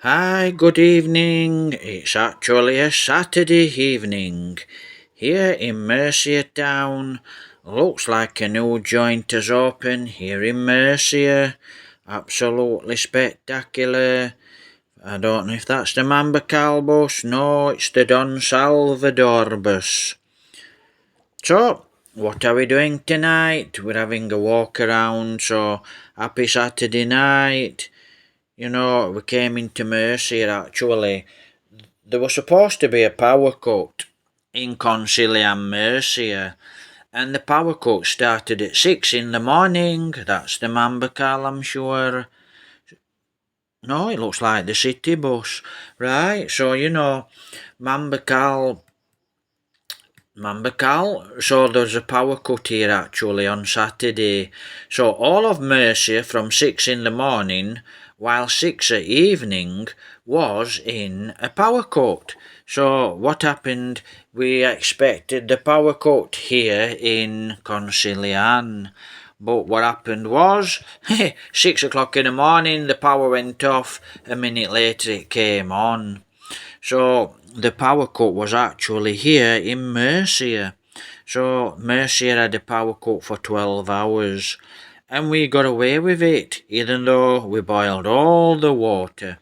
Hi, good evening. It's actually a Saturday evening. Here in Murcia town. Looks like a new joint has opened here in Murcia. Absolutely spectacular. I don't know if that's the Mamba bus. No, it's the Don Salvador bus. So, what are we doing tonight? We're having a walk around, so happy Saturday night. We came into Murcia actually. There was supposed to be a power cut in Conciliam, Murcia, and the power cut started at 6 in the morning. That's the Mambacal, I'm sure. No, it looks like the city bus. Right, so Mambacal. So there's a power cut here actually on Saturday. So all of Murcia from 6 in the morning, while 6 at evening, was in a power cut. So what happened? We expected the power cut here in Concilian. But what happened was, 6 o'clock in the morning, the power went off. A minute later, it came on. So the power cut was actually here in Murcia. So Murcia had a power cut for 12 hours. And we got away with it, even though we boiled all the water.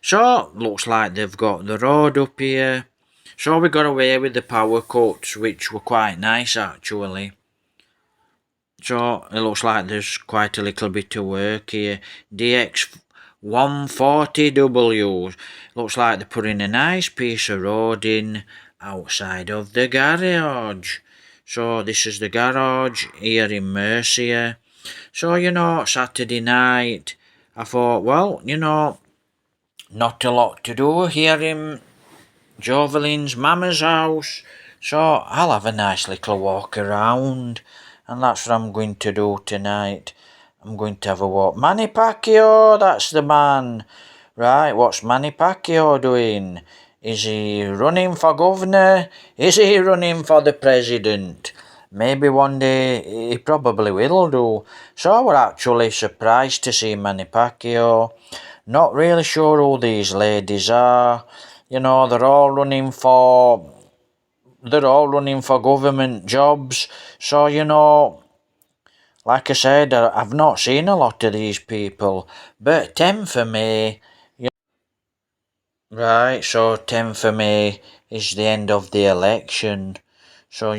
So looks like they've got the road up here. So we got away with the power cuts, which were quite nice actually. So it looks like there's quite a little bit of work here. DX 140W. Looks like they're putting a nice piece of road in outside of the garage. So this is the garage here in Murcia. So, Saturday night, I thought, well, not a lot to do here in Jovelin's mama's house. So I'll have a nice little walk around. And that's what I'm going to do tonight. I'm going to have a walk. Manny Pacquiao, that's the man. Right, what's Manny Pacquiao doing? Is he running for governor? Is he running for the president? Maybe one day he probably will do. So I was actually surprised to see Manny Pacquiao. Not really sure who these ladies are. They're all running for government jobs. So, like I said, I've not seen a lot of these people. But 10th of May, right, so 10th of May is the end of the election. So,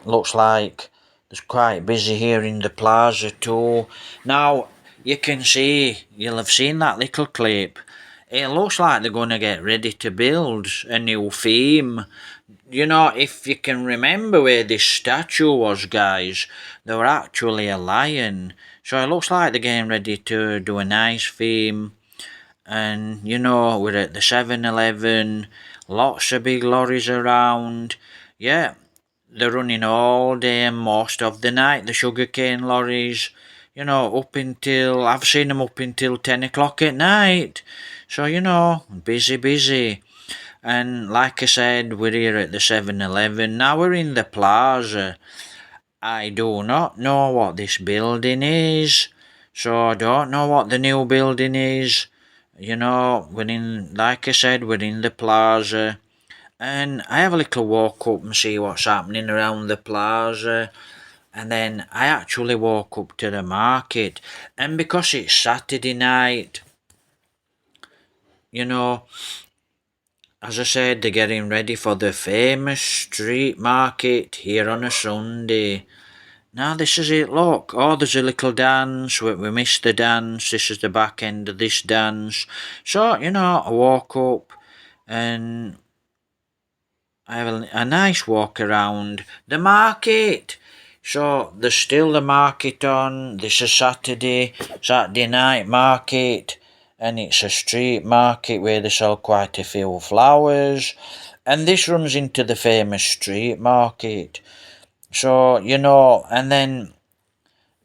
looks like it's quite busy here in the plaza too. Now, you'll have seen that little clip. It looks like they're going to get ready to build a new theme. If you can remember where this statue was, guys, they were actually a lion. So it looks like they're getting ready to do a nice theme. And, we're at the 7-Eleven, lots of big lorries around. Yeah, they're running all day and most of the night, the sugarcane lorries. I've seen them up until 10 o'clock at night. So, busy. And like I said, we're here at the 7-Eleven. Now we're in the plaza. I do not know what this building is. So I don't know what the new building is. Like I said, we're in the plaza. And I have a little walk up and see what's happening around the plaza. And then I actually walk up to the market. And because it's Saturday night, as I said, they're getting ready for the famous street market here on a Sunday. Now this is it, look. Oh, there's a little dance. We missed the dance. This is the back end of this dance. So, I walk up and I have a nice walk around the market. So, there's still the market on. This is Saturday night market. And it's a street market where they sell quite a few flowers. And this runs into the famous street market. So, and then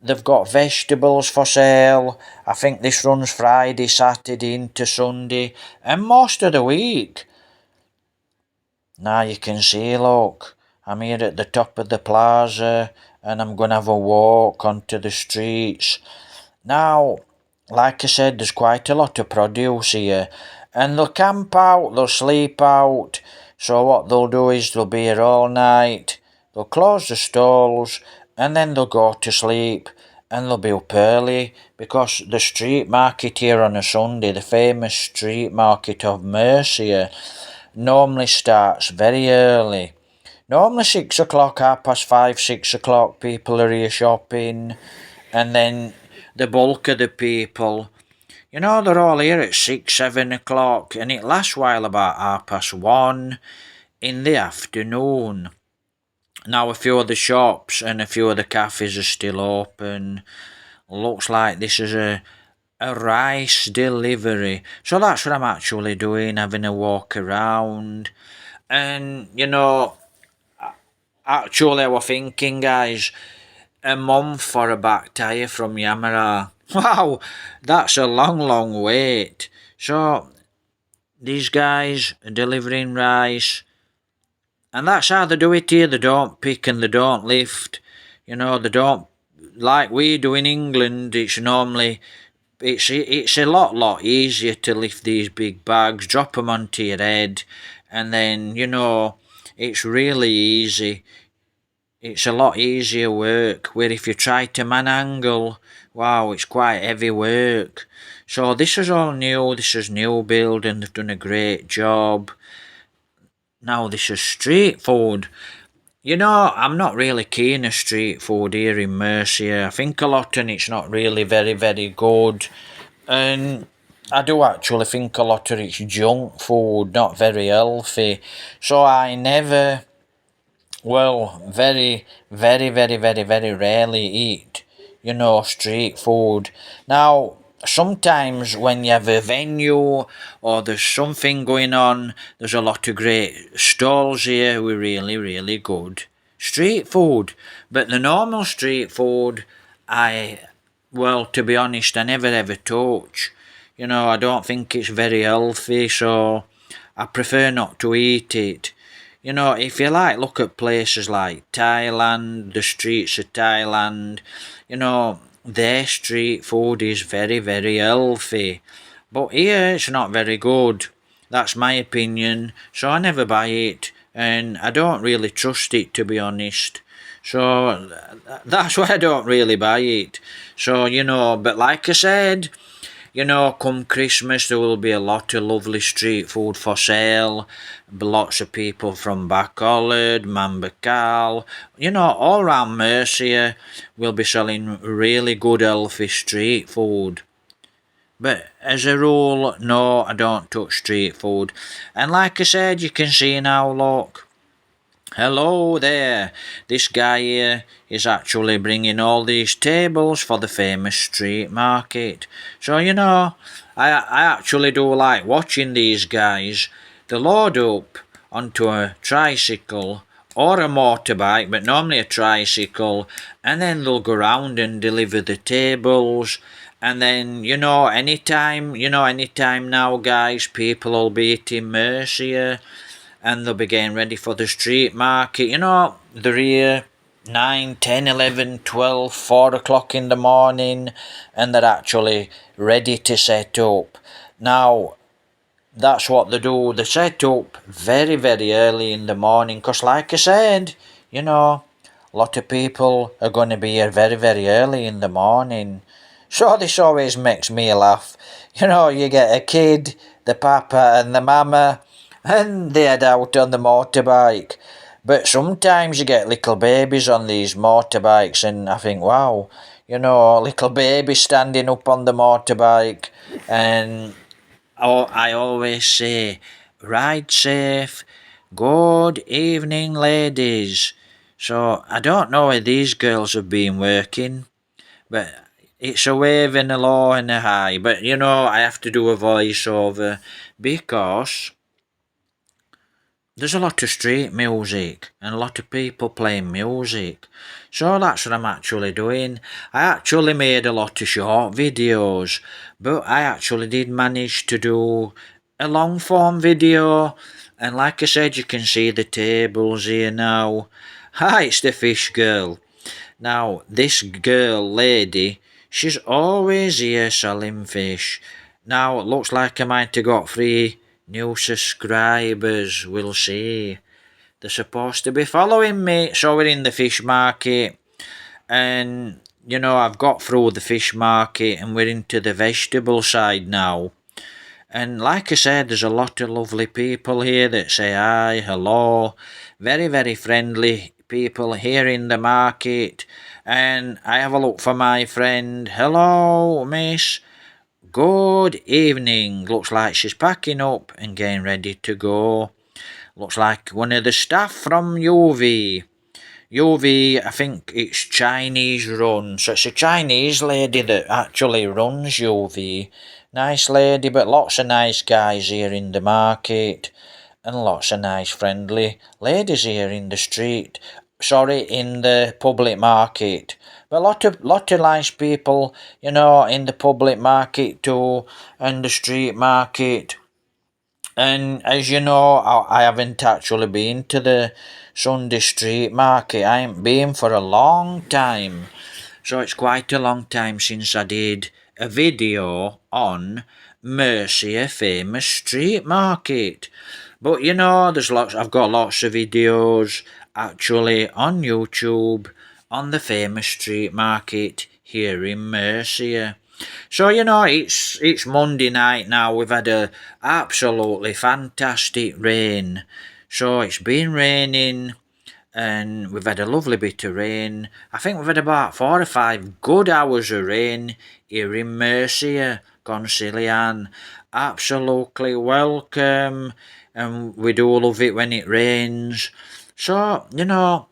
they've got vegetables for sale. I think this runs Friday, Saturday into Sunday, and most of the week. Now you can see, look, I'm here at the top of the plaza, and I'm going to have a walk onto the streets. Now, like I said, there's quite a lot of produce here. And they'll camp out, they'll sleep out. So what they'll do is they'll be here all night, they'll close the stalls, and then they'll go to sleep, and they'll be up early, because the street market here on a Sunday, the famous street market of Murcia, normally starts very early. Normally 6 o'clock, 5:30, 6 o'clock, people are here shopping, and then the bulk of the people, they're all here at 6, 7 o'clock, and it lasts while about 1:30 in the afternoon. Now, a few of the shops and a few of the cafes are still open. Looks like this is a rice delivery. So that's what I'm actually doing, having a walk around. And, actually, I was thinking, guys, a month for a back tyre from Yamara. Wow, that's a long, long wait. So, these guys are delivering rice, and that's how they do it here. They don't pick and they don't lift. They don't, like we do in England. It's normally, it's a lot easier to lift these big bags, drop them onto your head, and then, it's really easy. It's a lot easier work, where if you try to manangle, wow, it's quite heavy work. So this is all new, this is new build, and they've done a great job. Now this is street food. I'm not really keen on street food here in Murcia. I think a lot and it's not really very, very good. And I do actually think a lot of it's junk food, not very healthy. So I never, very, very, very, very, very rarely eat, street food. Now, sometimes when you have a venue or there's something going on, there's a lot of great stalls here with really, really good street food. But the normal street food, to be honest, I never ever touch. I don't think it's very healthy, so I prefer not to eat it. If you look at places like Thailand, the streets of Thailand, their street food is very, very healthy. But here it's not very good. That's my opinion. So I never buy it, and I don't really trust it, to be honest. So that's why I don't really buy it. So, but like I said, come Christmas, there will be a lot of lovely street food for sale. Lots of people from Bacolod, Mambacal, all around Murcia will be selling really good, healthy street food. But as a rule, no, I don't touch street food. And like I said, you can see now, look. Hello there. This guy here is actually bringing all these tables for the famous street market. So, I actually do like watching these guys. They load up onto a tricycle or a motorbike, but normally a tricycle, and then they'll go round and deliver the tables. And then, anytime now, guys, people will be eating Murcia, and they'll be getting ready for the street market. They're here 9, 10, 11, 12, 4 o'clock in the morning, and they're actually ready to set up. Now, that's what they do. They set up very, very early in the morning, because like I said, a lot of people are going to be here very, very early in the morning. So this always makes me laugh. You get a kid, the papa and the mama, and they head out on the motorbike. But sometimes you get little babies on these motorbikes, and I think, wow, little baby standing up on the motorbike. And I always say, ride safe, good evening, ladies. So I don't know where these girls have been working, but it's a wave and a low and a high. But I have to do a voiceover because there's a lot of street music and a lot of people playing music. So that's what I'm actually doing. I actually made a lot of short videos, but I actually did manage to do a long form video. And like I said, you can see the tables here now. Hi, it's the fish girl. Now, this girl, lady, she's always here selling fish. Now, it looks like I might have got 3 new subscribers, we'll see. They're supposed to be following me, so we're in the fish market, and I've got through the fish market and we're into the vegetable side now. And like I said, there's a lot of lovely people here that say hi, hello, very, very friendly people here in the market. And I have a look for my friend. Hello, miss. Good evening. Looks like she's packing up and getting ready to go. Looks like one of the staff from UV. UV, I think it's Chinese run. So it's a Chinese lady that actually runs UV. Nice lady, but lots of nice guys here in the market. And lots of nice friendly ladies here in the street. Sorry, in the public market. But lot of nice people, in the public market too, and the street market. And as you know, I haven't actually been to the Sunday street market. I ain't been for a long time. So it's quite a long time since I did a video on Murcia famous street market. But I've got lots of videos actually on YouTube on the famous street market here in Murcia. So it's Monday night now. We've had a absolutely fantastic rain. So it's been raining, and we've had a lovely bit of rain. I think we've had about 4 or 5 good hours of rain here in Murcia, Concilian. Absolutely welcome, and we do love it when it rains. So,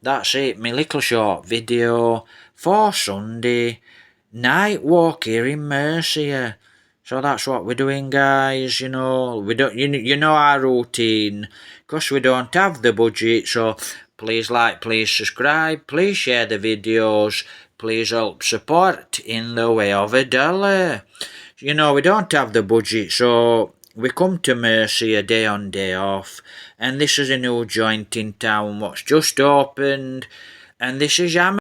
that's it, my little short video for Sunday night walk here in Murcia. So that's what we're doing, guys. We don't. You know our routine, cause we don't have the budget. So please like, please subscribe, please share the videos, please help support in the way of $1. We don't have the budget, so we come to Murcia day on day off, and this is a new joint in town what's just opened, and this is